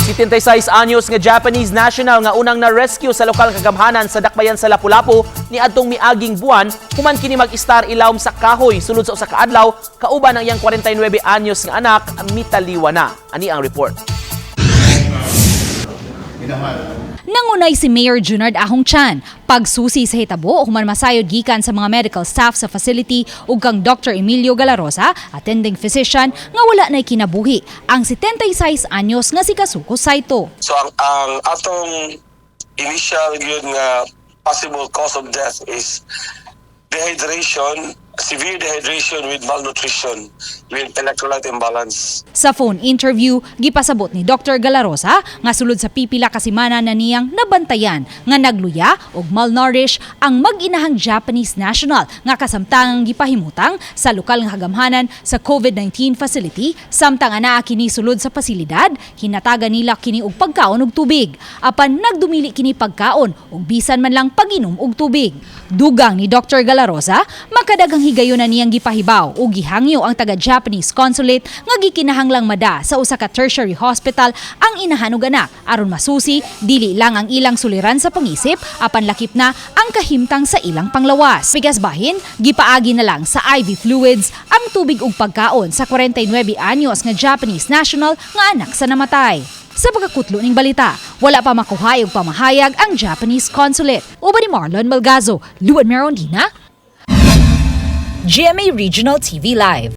76 anyos nga Japanese national nga unang na-rescue sa lokal kagamhanan sa dakbayan sa Lapu-Lapu niadtung miaging buwan human kini mag-istar ilawom sa kahoy sulod sa usa ka adlaw kauban ang iyang 49 anyos nga anak mitaliwan na. Ani ang report. Nangunay si Mayor Junard Ahong Chan, pagsusi sa hitabo human masayod gikan sa mga medical staff sa facility ug kang Dr. Emilio Galaroza, attending physician nga wala nay kinabuhi ang 76 anyos nga si Kasuko Saito. So ang atong initial yun nga possible cause of death is dehydration, severe dehydration with malnutrition, with electrolyte imbalance. Sa phone interview, gipasabot ni Dr. Galaroza nga sulod sa pipila ka semana na niyang nabantyan nga nagluya og malnourish ang mag-inahang Japanese national nga kasamtangang gipahimutang sa lokal nga kagamhanan sa COVID-19 facility samtang anaa kini sulod sa pasilidad, hinatagan nila kini og pagkaon ug tubig. Apan nagdumili kini pagkaon ug bisan man lang pag-inom og tubig. Dugang ni Dr. Galaroza, makadagang higayon na niyang gipahibaw ug gihangyo ang taga-Japanese consulate nga gikinahanglang mada sa usa ka tertiary hospital ang inahan ug anak aron masusi dili lang ang ilang suliran sa pangisip apan lakip na ang kahimtang sa ilang panglawas. Bigas bahin, gipaagi na lang sa IV fluids ang tubig ug pagkaon sa 49 anyos nga Japanese national nga anak sa namatay. Sa pagkakutlo ning balita, wala pa makuha og pamahayag ang Japanese consulate. Uban ni Marlon Malgazo, Luan Merondina, GMA Regional TV Live.